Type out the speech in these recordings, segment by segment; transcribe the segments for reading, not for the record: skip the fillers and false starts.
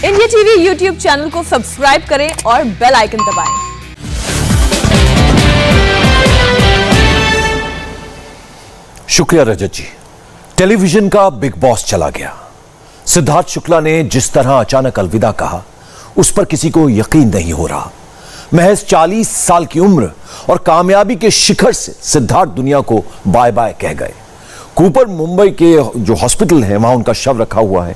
India TV YouTube channel को subscribe करें और बेल आइकन दबाएं। शुक्रिया रजत जी। टेलीविजन का बिग बॉस चला गया। सिद्धार्थ शुक्ला ने जिस तरह अचानक अलविदा कहा, उस पर किसी को यकीन नहीं हो रहा। महज 40 साल की उम्र और कामयाबी के शिखर से सिद्धार्थ दुनिया को बाय बाय कह गए। कूपर मुंबई के जो हॉस्पिटल है, वहां उनका शव रखा हुआ है।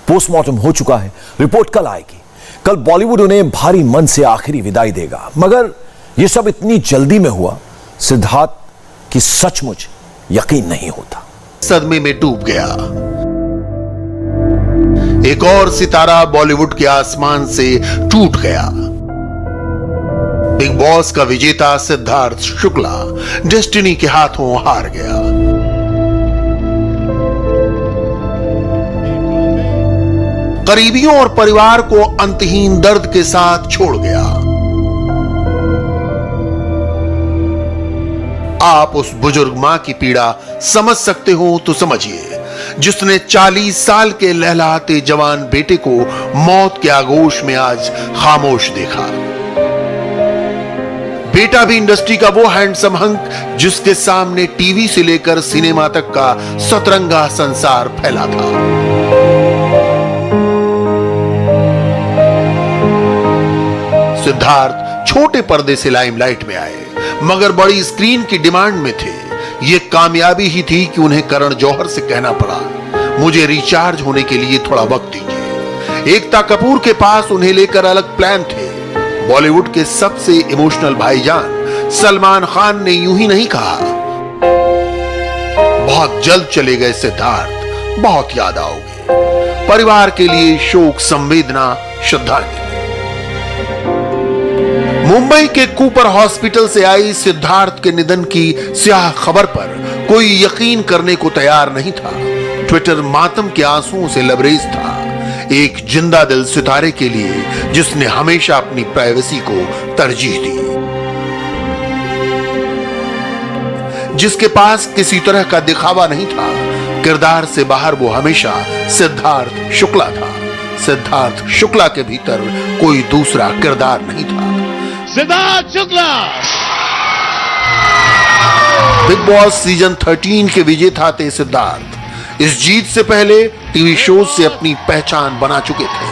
पोस्टमार्टम हो चुका है, रिपोर्ट कल आएगी। कल बॉलीवुड उन्हें भारी मन से आखिरी विदाई देगा। मगर यह सब इतनी जल्दी में हुआ, सिद्धार्थ की सचमुच यकीन नहीं होता। सदमे में डूब गया। एक और सितारा बॉलीवुड के आसमान से टूट गया। बिग बॉस का विजेता सिद्धार्थ शुक्ला डेस्टिनी के हाथों हार गया। करीबियों और परिवार को अंतहीन दर्द के साथ छोड़ गया। आप उस बुजुर्ग मां की पीड़ा समझ सकते हो तो समझिए, जिसने 40 साल के लहलहाते जवान बेटे को मौत के आगोश में आज खामोश देखा। बेटा भी इंडस्ट्री का वो हैंडसम हंक जिसके सामने टीवी से लेकर सिनेमा तक का सतरंगा संसार फैला था। सिद्धार्थ छोटे पर्दे से लाइमलाइट में आए, मगर बड़ी स्क्रीन की डिमांड में थे। यह कामयाबी ही थी कि उन्हें करण जौहर से कहना पड़ा, मुझे रिचार्ज होने के लिए थोड़ा वक्त दीजिए। एकता कपूर के पास उन्हें लेकर अलग प्लान थे। बॉलीवुड के सबसे इमोशनल भाईजान सलमान खान ने यूं ही नहीं कहा, बहुत जल्द चले गए सिद्धार्थ, बहुत याद आओगे। परिवार के लिए शोक संवेदना, श्रद्धांजलि। मुंबई के कूपर हॉस्पिटल से आई सिद्धार्थ के निधन की स्याह खबर पर कोई यकीन करने को तैयार नहीं था। ट्विटर मातम के आंसुओं से लबरेज था। एक जिंदा दिल सितारे के लिए जिसने हमेशा अपनी प्राइवेसी को तरजीह दी, जिसके पास किसी तरह का दिखावा नहीं था। किरदार से बाहर वो हमेशा सिद्धार्थ शुक्ला था। सिद्धार्थ शुक्ला के भीतर कोई दूसरा किरदार नहीं था। Siddharth Shukla big boss season 13 के विजेता थे सिद्धार्थ। इस जीत से पहले टीवी शो से अपनी पहचान बना चुके थे।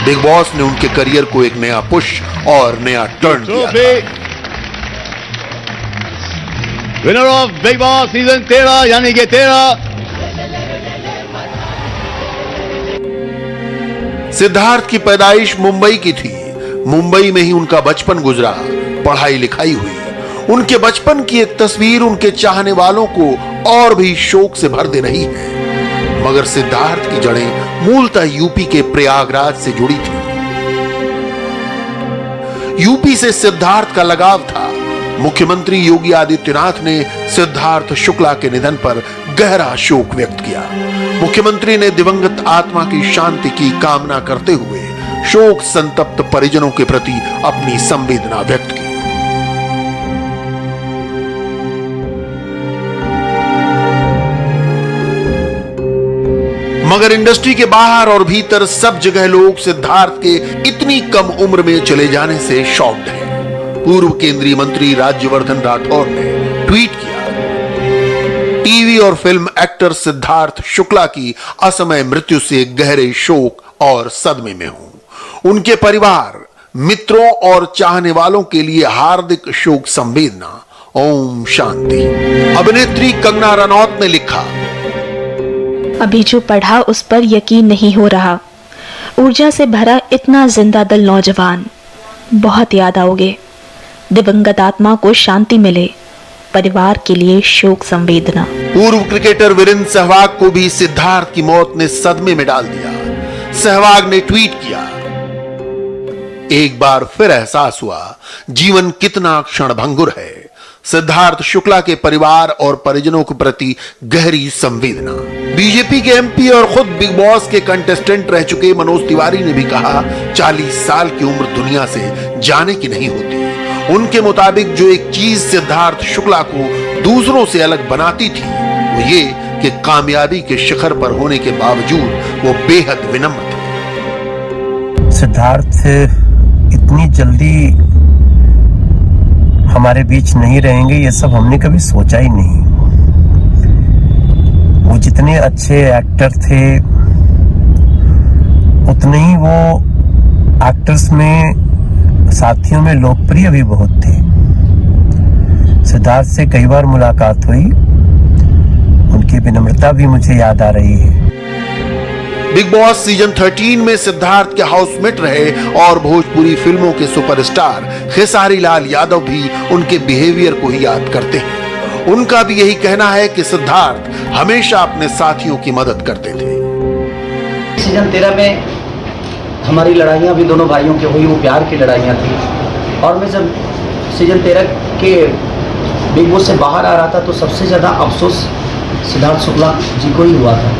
बिग बॉस ने उनके करियर को एक नया पुश और नया टर्न दिया था। Winner of big boss season 13 यानी कि 13 सिद्धार्थ की पैदाइश मुंबई की थी। मुंबई में ही उनका बचपन गुजरा, पढ़ाई लिखाई हुई। उनके बचपन की एक तस्वीर उनके चाहने वालों को और भी शोक से भर दे रही है। मगर सिद्धार्थ की जड़ें मूलतः यूपी के प्रयागराज से जुड़ी थी। यूपी से सिद्धार्थ का लगाव था। मुख्यमंत्री योगी आदित्यनाथ ने सिद्धार्थ शुक्ला के निधन पर गहरा शोक व्यक्त किया। मुख्यमंत्री ने दिवंगत आत्मा की शांति की कामना करते हुए शोक संतप्त परिजनों के प्रति अपनी संवेदना व्यक्त की। मगर इंडस्ट्री के बाहर और भीतर सब जगह लोग सिद्धार्थ के इतनी कम उम्र में चले जाने से शॉक्ड हैं। पूर्व केंद्रीय मंत्री राज्यवर्धन राठौर ने ट्वीट किया, टीवी और फिल्म एक्टर सिद्धार्थ शुक्ला की असमय मृत्यु से गहरे शोक और सदमे में हूं। उनके परिवार, मित्रों और चाहने वालों के लिए हार्दिक शोक संवेदना। ओम शांति। अभिनेत्री कंगना रनौत ने लिखा, अभी जो पढ़ा उस पर यकीन नहीं हो रहा। ऊर्जा से भरा इतना जिंदा दिल नौजवान, बहुत याद आओगे। दिवंगत आत्मा को शांति मिले। परिवार के लिए शोक संवेदना। पूर्व क्रिकेटर वीरेंद्र सहवाग को भी सिद्धार्थ की मौत ने सदमे में डाल दिया। सहवाग ने ट्वीट किया, एक बार फिर एहसास हुआ जीवन कितना क्षणभंगुर है। सिद्धार्थ शुक्ला के परिवार और परिजनों के प्रति गहरी संवेदना। बीजेपी के एमपी और खुद बिग बॉस के कंटेस्टेंट रह चुके मनोज तिवारी ने भी कहा, 40 साल की उम्र दुनिया से जाने की नहीं होती। उनके मुताबिक जो एक चीज सिद्धार्थ शुक्ला को दूसरों से अलग बनाती थी, वो ये कि कामयाबी के शिखर पर होने के बावजूद वो बेहद विनम्र थे। सिद्धार्थ इतनी जल्दी हमारे बीच नहीं रहेंगे, ये सब हमने कभी सोचा ही नहीं। वो जितने अच्छे एक्टर थे उतने ही वो एक्टर्स में साथियों में लोकप्रिय भी बहुत थे। सिद्धार्थ से कई बार मुलाकात हुई, उनकी विनम्रता भी मुझे याद आ रही है। बिग बॉस सीजन 13 में सिद्धार्थ के हाउसमेट रहे और भोजपुरी फिल्मों के सुपरस्टार खेसारी लाल यादव भी उनके बिहेवियर को ही याद करते हैं। उनका भी यही कहना है कि सिद्धार्थ हमेशा अपने साथियों की मदद करते थे। सीजन 13 में हमारी लड़ाइयाँ भी दोनों भाइयों की हुई, वो प्यार की लड़ाइयाँ थी। और मैं जब सीजन 13 के बिग बॉस से बाहर आ रहा था तो सबसे ज़्यादा अफसोस सिद्धार्थ शुक्ला जी को ही हुआ था।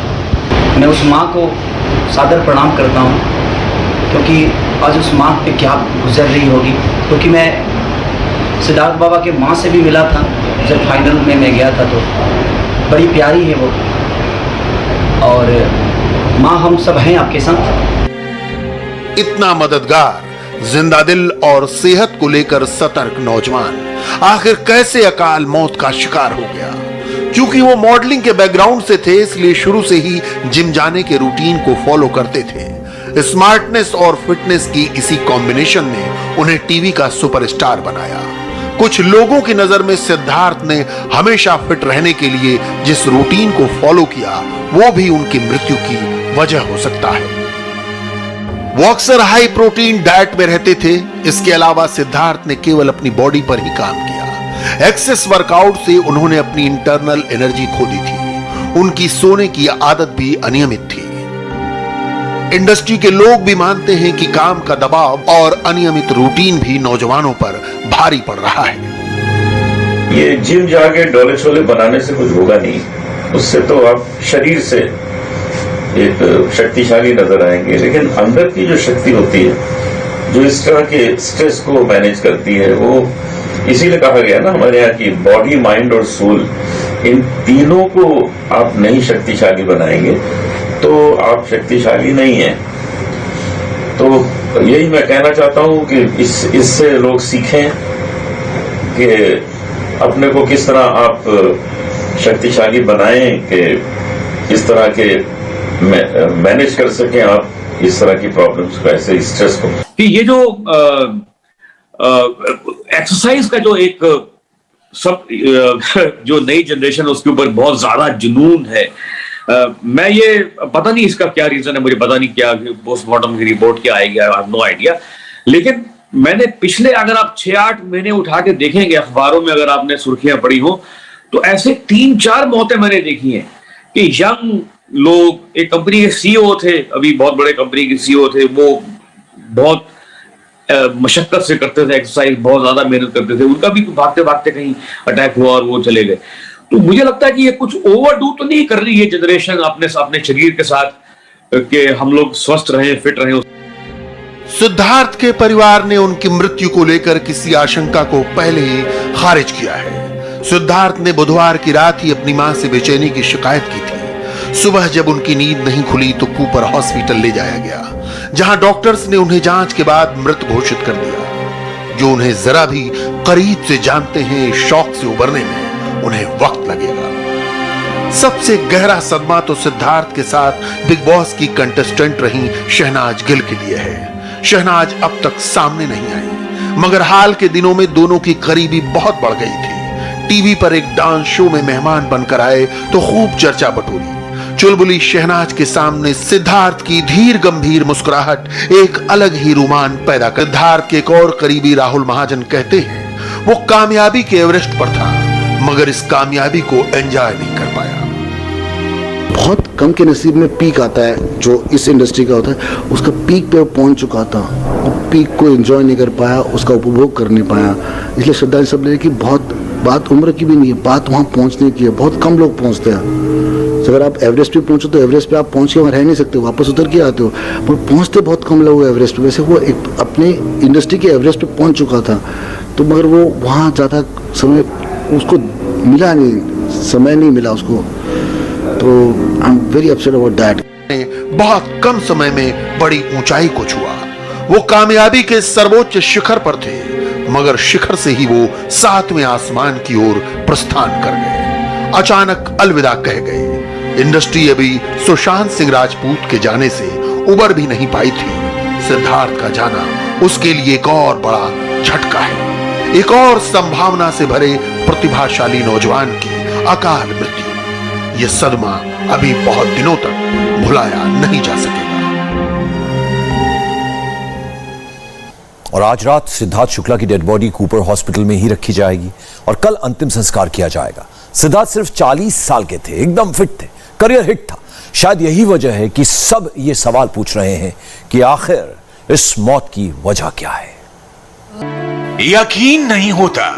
मैं उस माँ को सादर प्रणाम करता हूँ, क्योंकि आज उस माँ पे क्या गुजर रही होगी। क्योंकि मैं सिद्धार्थ बाबा के माँ से भी मिला था जब फाइनल में मैं गया था, तो बड़ी प्यारी है वो। और माँ हम सब हैं आपके साथ। इतना मददगार, जिंदा दिल और सेहत को लेकर सतर्क नौजवान आखिर कैसे अकाल मौत का शिकार हो गया? क्योंकि वो मॉडलिंग के बैकग्राउंड से थे, इसलिए शुरू से ही जिम जाने के रूटीन को फॉलो करते थे। स्मार्टनेस और फिटनेस की इसी कॉम्बिनेशन ने उन्हें टीवी का सुपरस्टार बनाया। कुछ लोगों की नजर में सिद्धार्थ ने हमेशा फिट रहने के लिए जिस रूटीन को फॉलो किया, वो भी उनकी मृत्यु की वजह हो सकता है। वो अक्सर हाई प्रोटीन डाइट में रहते थे। इसके अलावा सिद्धार्थ ने केवल अपनी बॉडी पर ही काम किया। एक्सेस वर्कआउट से उन्होंने अपनी इंटरनल एनर्जी खो दी थी। उनकी सोने की आदत भी अनियमित थी। इंडस्ट्री के लोग भी मानते हैं कि काम का दबाव और अनियमित रूटीन भी नौजवानों पर भारी पड़ रहा है। ये जिम जाके डोले छोले बनाने से कुछ होगा नहीं। उससे तो आप शरीर से एक शक्तिशाली नजर आएंगे, लेकिन अंदर की जो शक्ति होती है, जो इस तरह के स्ट्रेस को मैनेज करती है, वो इसीलिए कहा गया ना हमारे यहाँ की बॉडी, माइंड और सोल, इन तीनों को आप नहीं शक्तिशाली बनाएंगे तो आप शक्तिशाली नहीं हैं। तो यही मैं कहना चाहता हूं कि इससे लोग सीखें कि अपने को किस तरह आप शक्तिशाली बनाएं कि इस तरह के मैनेज कर सकें आप इस तरह की प्रॉब्लम्स को, ऐसे स्ट्रेस को। कि ये जो एक्सरसाइज का जो एक सब जो नई जनरेशन उसके ऊपर बहुत ज्यादा जुनून है। मैं ये पता नहीं इसका क्या रीजन है, मुझे पता नहीं क्या पोस्टमार्टम की रिपोर्ट क्या आएगी, आई हैव नो आइडिया। लेकिन मैंने पिछले अगर आप 6-8 महीने उठा के देखेंगे अखबारों में, अगर आपने सुर्खियां पढ़ी हो, तो ऐसे 3-4 मौतें मैंने देखी हैं कि यंग लोग, एक कंपनी के सीईओ थे, अभी बहुत बड़े कंपनी के सीईओ थे, वो बहुत मशक्कत से करते थे एक्सरसाइज, बहुत ज्यादा मेहनत करते थे, उनका भी भागते भागते कहीं अटैक हुआ और वो चले गए। तो मुझे लगता है कि ये कुछ ओवरडू तो नहीं कर रही है जनरेशन अपने शरीर के साथ कि हम लोग स्वस्थ रहें, फिट रहें। सिद्धार्थ के परिवार ने उनकी मृत्यु को लेकर किसी आशंका को पहले ही खारिज किया है। सिद्धार्थ ने बुधवार की रात ही अपनी मां से बेचैनी की शिकायत की थी। सुबह जब उनकी नींद नहीं खुली तो कूपर हॉस्पिटल ले जाया गया, जहां डॉक्टर्स ने उन्हें जांच के बाद मृत घोषित कर दिया। जो उन्हें जरा भी करीब से जानते हैं, शौक से उबरने में उन्हें वक्त लगेगा। सबसे गहरा सदमा तो सिद्धार्थ के साथ बिग बॉस की कंटेस्टेंट रही शहनाज गिल के लिए है। शहनाज अब तक सामने नहीं आई, मगर हाल के दिनों में दोनों की करीबी बहुत बढ़ गई थी। टीवी पर एक डांस शो में मेहमान बनकर आए तो खूब चर्चा बटोरी। चुलबुली शहनाज के सामने सिद्धार्थ की धीर गंभीर मुस्कुराहट एक अलग ही रोमांच पैदा कर। सिद्धार्थ के एक और करीबी राहुल महाजन कहते हैं वो कामयाबी के एवरेस्ट पर था, मगर इस कामयाबी को एंजॉय नहीं कर पाया। बहुत कम के नसीब में पीक आता है जो इस इंडस्ट्री का होता है। उसका पीक पे वो पहुंच चुका था, वो पीक को एंजॉय नहीं कर पाया, उसका उपभोग कर नहीं पाया। इसलिए श्रद्धा सब ले कि बहुत बात उम्र की भी नहीं है, बात वहाँ पहुँचने की है। बहुत कम लोग पहुँचते हैं। अगर आप एवरेस्ट पे पहुंचो तो एवरेस्ट पे आप पहुंच के वहाँ रह नहीं सकते, वापस उतर के आते हो, पर पहुंचते बहुत कम लोग एवरेस्ट पे। वैसे वो एक अपने इंडस्ट्री के एवरेस्ट पे पहुंच चुका था, तो मगर वो वहाँ ज़्यादा समय उसको मिला नहीं, समय नहीं मिला उसको। तो I am very upset about that. बहुत कम समय में बड़ी ऊंचाई को छुआ। वो कामयाबी के सर्वोच्च शिखर पर थे, मगर शिखर से ही वो 7वें आसमान की ओर प्रस्थान कर गए। अचानक अलविदा कह गए। इंडस्ट्री अभी सुशांत सिंह राजपूत के जाने से उबर भी नहीं पाई थी। सिद्धार्थ का जाना उसके लिए एक और बड़ा झटका है, एक और संभावना से भरे प्रतिभाशाली नौजवान की अकाल मृत्यु। यह सदमा अभी बहुत दिनों तक भुलाया नहीं जा सकेगा। और आज रात सिद्धार्थ शुक्ला की डेड बॉडी कूपर हॉस्पिटल में ही रखी जाएगी और कल अंतिम संस्कार किया जाएगा। सिद्धार्थ सिर्फ 40 साल के थे, एकदम फिट थे, करियर हिट था। शायद यही वजह है कि सब ये सवाल पूछ रहे हैं कि आखिर इस मौत की वजह क्या है। यकीन नहीं होता,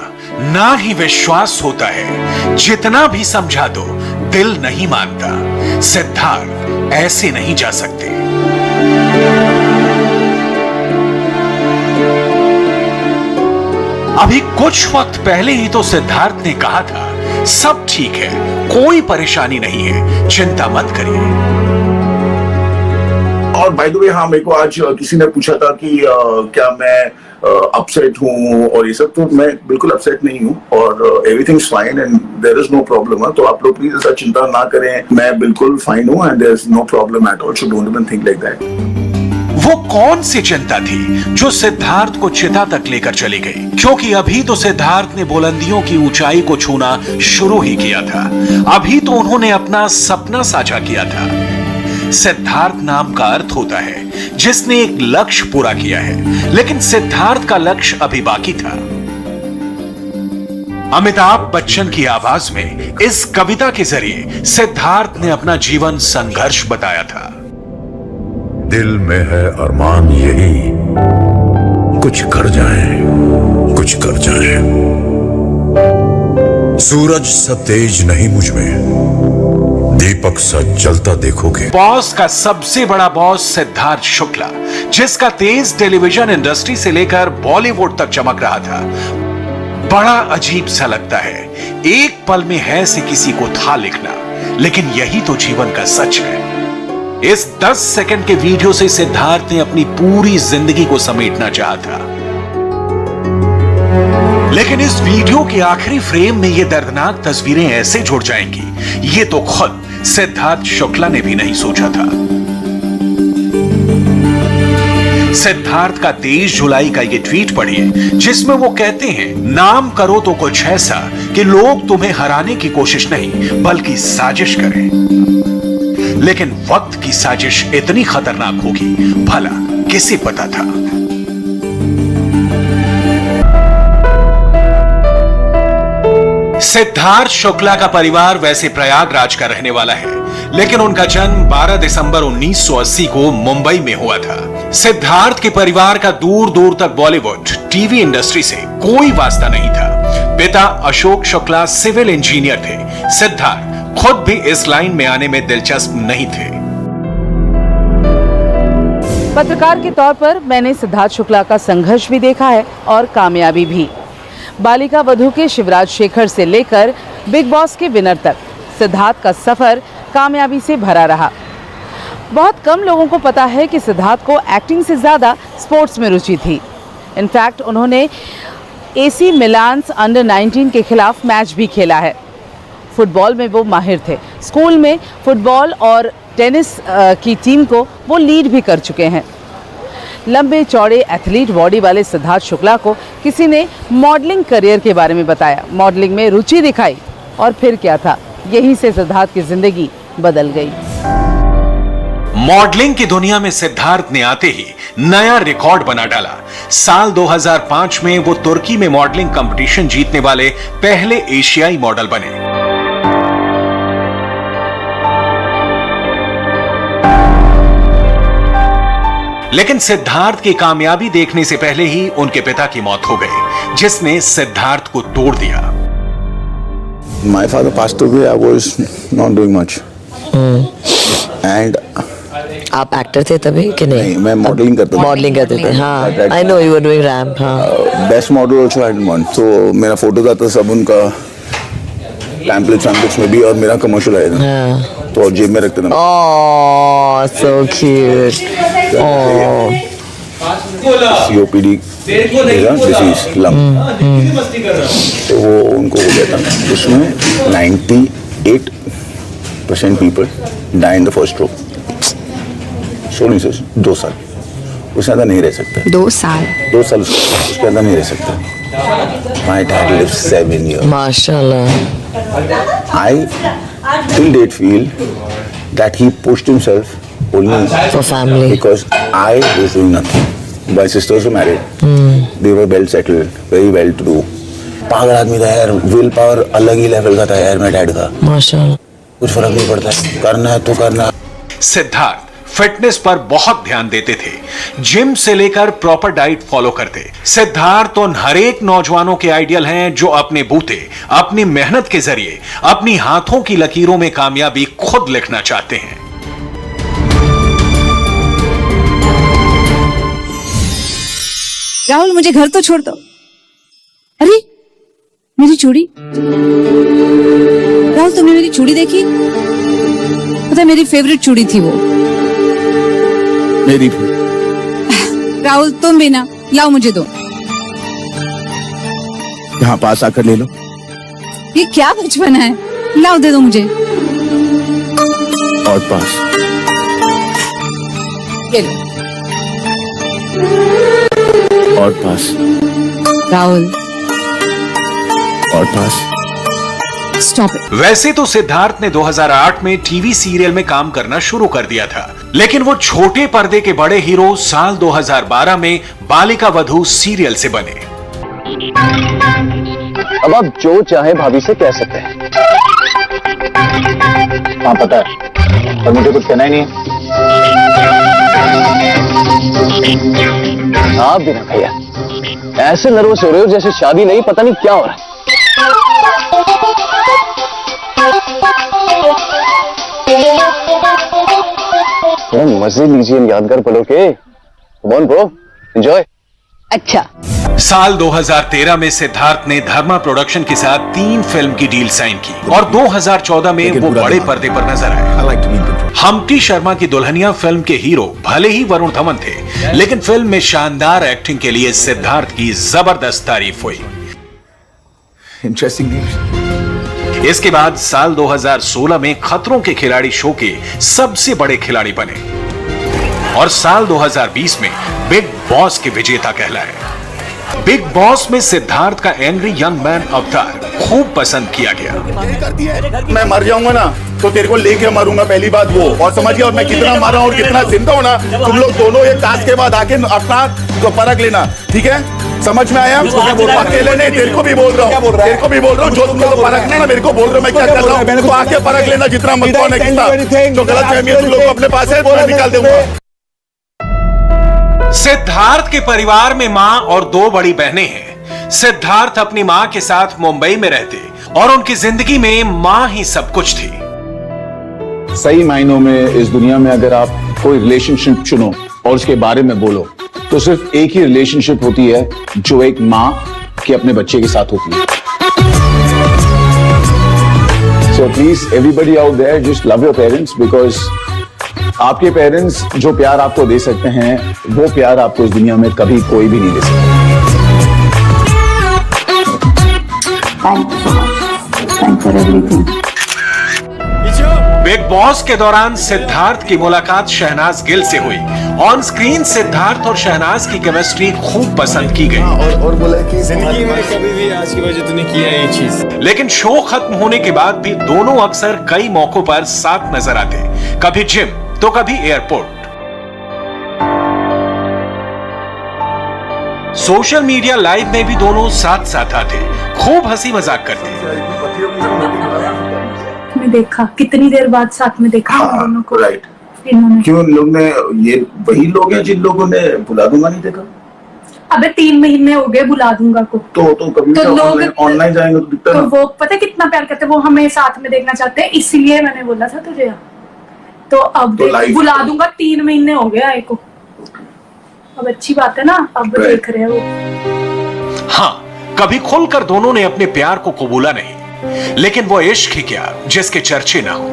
ना ही विश्वास होता है। जितना भी समझा दो, दिल नहीं मानता। सिद्धार्थ ऐसे नहीं जा सकते। अभी कुछ वक्त पहले ही तो सिद्धार्थ ने कहा था सब ठीक है, कोई परेशानी नहीं है, चिंता मत करिए। और बाय द वे, हाँ, मेरे को आज किसी ने पूछा था कि क्या मैं अपसेट हूँ और ये सब, तो मैं बिल्कुल अपसेट नहीं हूँ और everything is fine and there is no problem. तो आप लोग प्लीज ऐसा चिंता ना करें, मैं बिल्कुल फाइन हूँ and there is no problem at all, so don't even think like that. वो कौन सी चिंता थी जो सिद्धार्थ को चिता तक लेकर चली गई? क्योंकि अभी तो सिद्धार्थ ने बुलंदियों की ऊंचाई को छूना शुरू ही किया था। अभी तो उन्होंने अपना सपना साझा किया था। सिद्धार्थ नाम का अर्थ होता है जिसने एक लक्ष्य पूरा किया है, लेकिन सिद्धार्थ का लक्ष्य अभी बाकी था। अमिताभ बच्चन की आवाज में इस कविता के जरिए सिद्धार्थ ने अपना जीवन संघर्ष बताया था। दिल में है अरमान यही, कुछ कर जाए, कुछ कर जाए। सूरज सा तेज नहीं मुझ में, दीपक सा जलता देखोगे। बॉस का सबसे बड़ा बॉस सिद्धार्थ शुक्ला, जिसका तेज टेलीविजन इंडस्ट्री से लेकर बॉलीवुड तक चमक रहा था। बड़ा अजीब सा लगता है, एक पल में है से किसी को था लिखना, लेकिन यही तो जीवन का सच है। इस 10 सेकंड के वीडियो से सिद्धार्थ ने अपनी पूरी जिंदगी को समेटना चाहा था, लेकिन इस वीडियो के आखिरी फ्रेम में ये दर्दनाक तस्वीरें ऐसे जुड़ जाएंगी, ये तो खुद सिद्धार्थ शुक्ला ने भी नहीं सोचा था। सिद्धार्थ का 23 जुलाई का ये ट्वीट पढ़िए, जिसमें वो कहते हैं, नाम करो तो कुछ ऐसा कि लोग तुम्हें हराने की कोशिश नहीं बल्कि साजिश करें। लेकिन वक्त की साजिश इतनी खतरनाक होगी, भला किसे पता था। सिद्धार्थ शुक्ला का परिवार वैसे प्रयागराज का रहने वाला है, लेकिन उनका जन्म 12 दिसंबर 1980 को मुंबई में हुआ था। सिद्धार्थ के परिवार का दूर दूर तक बॉलीवुड टीवी इंडस्ट्री से कोई वास्ता नहीं था। पिता अशोक शुक्ला सिविल इंजीनियर थे। सिद्धार्थ खुद भी इस लाइन में आने में दिलचस्प नहीं थे। पत्रकार के तौर पर मैंने सिद्धार्थ शुक्ला का संघर्ष भी देखा है और कामयाबी भी। बालिका वधू के शिवराज शेखर से लेकर बिग बॉस के विनर तक सिद्धार्थ का सफर कामयाबी से भरा रहा। बहुत कम लोगों को पता है कि सिद्धार्थ को एक्टिंग से ज़्यादा स्पोर्ट्स में रुचि थी। इनफैक्ट उन्होंने AC मिलान अंडर 19 के खिलाफ मैच भी खेला है। फुटबॉल में वो माहिर थे। स्कूल में फुटबॉल और टेनिस की टीम को वो लीड भी कर चुके हैं। लंबे चौड़े एथलीट बॉडी वाले सिद्धार्थ शुक्ला को किसी ने मॉडलिंग करियर के बारे में बताया, मॉडलिंग में रुचि दिखाई और फिर क्या था, यहीं से सिद्धार्थ की जिंदगी बदल गई। मॉडलिंग की दुनिया में सिद्धार्थ ने आते ही नया रिकॉर्ड बना डाला। साल 2005 में वो तुर्की में मॉडलिंग कंपटीशन जीतने वाले पहले एशियाई मॉडल बने। लेकिन सिद्धार्थ की कामयाबी देखने से पहले ही उनके पिता की मौत हो गई, जिसने सिद्धार्थ को तोड़ दिया। My father passed away. I was not doing much. And आप एक्टर थे तभी कि नहीं? मैं मॉडलिंग करता था। मॉडलिंग करते थे, हाँ। I know you were doing ramp, हाँ। Best model also I didn't want. तो मेरा फोटो आता सब उनका पैम्पलेट्स में भी और मेरा कमर्शियल आया था। हाँ। तो जेब में रखते थे। Oh, so cute. Oh. COPD disease lung, तो वो उनको हो गया था। उसमें 98% people die in the first stroke. 2 साल, उससे ज़्यादा नहीं रह सकता। 2 साल उसके ज़्यादा नहीं रह सकता। My dad lived 7 years. माशाल्लाह। I till date feel that he pushed himself only For family. because I was doing nothing. My sisters were married. They were well settled, very well to do. पागल आदमी था यार, will power अलग ही level का था यार मेरे dad का। माशाल्लाह। कुछ फर्क नहीं पड़ता, करना है तो करना। सिद्धार्थ फिटनेस पर बहुत ध्यान देते थे, जिम से लेकर प्रॉपर डाइट फॉलो करते। सिद्धार्थ उन हर एक नौजवानों के आइडियल हैं जो अपने बूते, अपनी मेहनत के जरिए अपनी हाथों की लकीरों में कामयाबी खुद लिखना चाहते हैं। राहुल, मुझे घर तो छोड़ दो। अरे मेरी चूड़ी, राहुल तुमने मेरी चूड़ी देखी? पता है मेरी फेवरेट चूड़ी थी वो। मेरी राहुल तुम भी ना, लाओ मुझे दो। यहाँ पास आकर ले लो। ये क्या बचपन है, लाओ दे दो मुझे। और पास ये लो। और पास राहुल और पास। Stop it. वैसे तो सिद्धार्थ ने 2008 में टीवी सीरियल में काम करना शुरू कर दिया था, लेकिन वो छोटे पर्दे के बड़े हीरो साल 2012 में बालिका वधू सीरियल से बने। अब आप जो चाहे भाभी से कह सकते हैं। हाँ पता है, पर मुझे कुछ कहना ही नहीं है। आप भी ना भैया, ऐसे नर्वस हो रहे हो जैसे शादी नहीं पता नहीं क्या हो रहा है। मजे लीजिए इन यादगार पलों के। Come on bro, enjoy. अच्छा। साल 2013 में सिद्धार्थ ने धर्मा प्रोडक्शन के साथ 3 फिल्म की डील साइन की और 2014 में वो बड़े पर्दे पर नजर आए। हम्प्टी शर्मा की दुल्हनिया फिल्म के हीरो भले ही वरुण धवन थे, लेकिन फिल्म में शानदार एक्टिंग के लिए सिद्धार्थ की जबरदस्त तारीफ हुई। Interesting news. इसके बाद साल 2016 में खतरों के खिलाड़ी शो के सबसे बड़े खिलाड़ी बने और साल 2020 में बिग बॉस के विजेता कहलाए। बिग बॉस में सिद्धार्थ का एंग्री यंग मैन अवतार खूब पसंद किया गया। मैं मर जाऊंगा ना तो तेरे को लेके मरूंगा, पहली बात वो। और समझिए, और मैं कितना मारा और कितना जिंदा हूं ना, तुम लोग दोनों एक टास्क के बाद आके अपना तो परख लेना, ठीक है? समझ में आया? अकेले नहीं, तेरे को भी बोल रहा हूँ, तेरे को भी बोल रहा हूँ। जो तुम लोग परखना ना, मेरे को बोल रहे हो मैं क्या कर रहा हूँ, तो आके परख लेना जितना मत कौन है कितना। जो गलत फहमी है तुम लोग अपने पास है, मैं निकाल दूंगा। सिद्धार्थ के परिवार में मां और 2 बड़ी बहनें हैं। सिद्धार्थ अपनी मां के साथ मुंबई में रहते और उनकी जिंदगी में मां ही सब कुछ थी। सही मायनों में इस दुनिया में अगर आप कोई रिलेशनशिप चुनो और उसके बारे में बोलो तो सिर्फ एक ही रिलेशनशिप होती है जो एक मां के अपने बच्चे के साथ होती है। So please everybody out there, just love your parents, because आपके पेरेंट्स जो प्यार आपको दे सकते हैं वो प्यार आपको इस दुनिया में कभी कोई भी नहीं दे सकता। Thank for everything. Big boss के दौरान सिद्धार्थ की मुलाकात शहनाज गिल से हुई। ऑन स्क्रीन सिद्धार्थ और शहनाज की केमिस्ट्री खूब पसंद की गई और बोला कि जिंदगी में कभी भी आज की वजह तूने किया ये चीज। लेकिन शो खत्म होने के बाद भी दोनों अक्सर कई मौकों पर साथ नजर आते, कभी जिम तो कभी एयरपोर्ट। सोशल मीडिया लाइव में भी दोनों साथ साथ आते, खूब हंसी मजाक करते। में देखा कितनी देर बाद साथ में देखा हम दोनों को। राइट। क्यों लोग ने, ये वही लोग हैं जिन लोगों ने बुला दूंगा नहीं देखा? अबे 3 महीने हो गए बुला दूंगा को। तो कभी तो लोग ऑनलाइन जाएंगे तो दिखता तो ना। वो पता है कितना प्यार करते हैं, वो हमें साथ में देखना चाहते हैं, इसीलिए मैंने बोला था तुझे। तो अब तो बुला दूंगा, 3 महीने हो गए आए को। अब अच्छी बात है ना, अब देख रहे हो। हाँ, कभी खुलकर दोनों ने अपने प्यार को कबूला नहीं, लेकिन वो इश्क ही क्या जिसके चर्चे ना हो।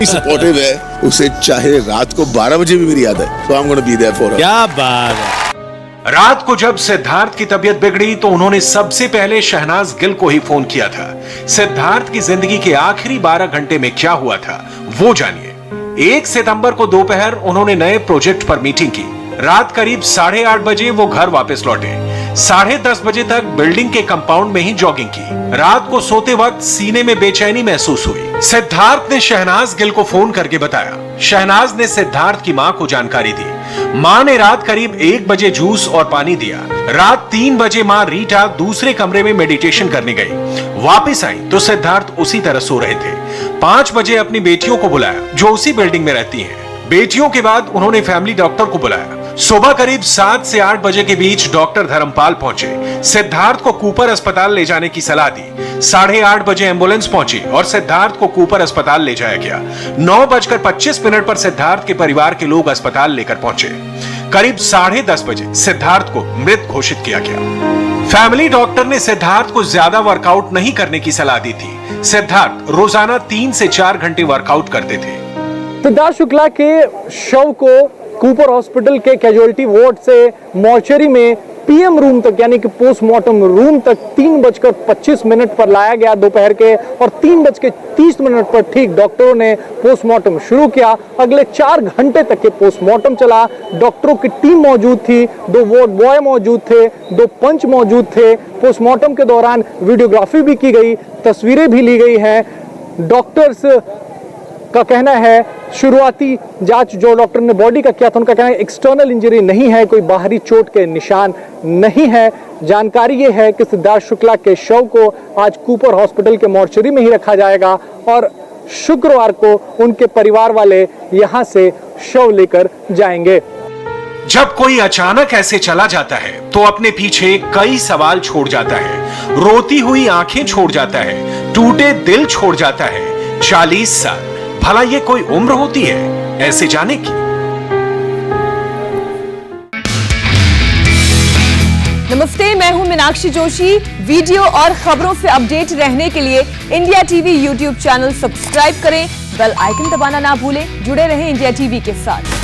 सपोर्टिव है, उसे चाहे रात को 12 बजे भी मेरी याद है, तो I am gonna be there for her. क्या बात है। रात को जब सिद्धार्थ की तबीयत बिगड़ी तो उन्होंने सबसे पहले शहनाज गिल को ही फोन किया था। सिद्धार्थ की जिंदगी के आखिरी 12 घंटे में क्या हुआ था वो जानिए। 1 सितंबर को दोपहर उन्होंने नए प्रोजेक्ट पर मीटिंग की। रात करीब 8:30 बजे वो घर वापस लौटे। 10:30 बजे तक बिल्डिंग के कंपाउंड में ही जॉगिंग की। रात को सोते वक्त सीने में बेचैनी महसूस हुई। सिद्धार्थ ने शहनाज गिल को फोन करके बताया। शहनाज ने सिद्धार्थ की मां को जानकारी दी। मां ने रात करीब 1 बजे जूस और पानी दिया। रात 3 बजे मां रीटा दूसरे कमरे में मेडिटेशन करने गई। वापस आई तो सिद्धार्थ उसी तरह सो रहे थे। 5 बजे अपनी बेटियों को बुलाया जो उसी बिल्डिंग में रहती हैं। बेटियों के बाद उन्होंने फैमिली डॉक्टर को बुलाया। सुबह करीब 7 से 8 बजे के बीच डॉक्टर धर्मपाल पहुंचे। सिद्धार्थ को कूपर अस्पताल ले जाने की सलाह दी। 8:30 बजे एम्बुलेंस पहुंची और सिद्धार्थ को कूपर अस्पताल ले जाया गया। 9:25 पर सिद्धार्थ के परिवार के लोग अस्पताल लेकर पहुंचे। करीब 10:30 बजे सिद्धार्थ को मृत घोषित किया गया। फैमिली डॉक्टर ने सिद्धार्थ को ज्यादा वर्कआउट नहीं करने की सलाह दी थी। सिद्धार्थ रोजाना 3 से 4 घंटे वर्कआउट करते थे। सिद्धार्थ शुक्ला के शव को कूपर हॉस्पिटल के कैजुअलिटी वार्ड से मॉर्चरी में पीएम रूम तक यानी कि पोस्टमार्टम रूम तक 3:25 पर लाया गया दोपहर के, और 3:30 पर ठीक डॉक्टरों ने पोस्टमार्टम शुरू किया। अगले 4 घंटे तक के पोस्टमार्टम चला। डॉक्टरों की टीम मौजूद थी, 2 वार्ड बॉय मौजूद थे, 2 पंच मौजूद थे। पोस्टमार्टम के दौरान वीडियोग्राफी भी की गई, तस्वीरें भी ली गई हैं। डॉक्टर्स का कहना है, शुरुआती जांच जो डॉक्टर ने बॉडी का किया था उनका कहना है एक्सटर्नल इंजरी नहीं है, कोई बाहरी चोट के निशान नहीं है। जानकारी ये है कि सिद्धार्थ शुक्ला के शव को आज कूपर हॉस्पिटल के मॉर्चरी में ही रखा जाएगा और शुक्रवार को उनके परिवार वाले यहां से शव लेकर जाएंगे। जब कोई अचानक ऐसे चला जाता है तो अपने पीछे कई सवाल छोड़ जाता है। रोती हुई आंखें छोड़ जाता है, टूटे दिल छोड़ जाता है। 40 साल, भला ये कोई उम्र होती है ऐसे जाने की? नमस्ते, मैं हूं मीनाक्षी जोशी। वीडियो और खबरों से अपडेट रहने के लिए India TV YouTube channel subscribe करें, बेल आइकन दबाना ना भूलें। जुड़े रहें इंडिया टीवी के साथ।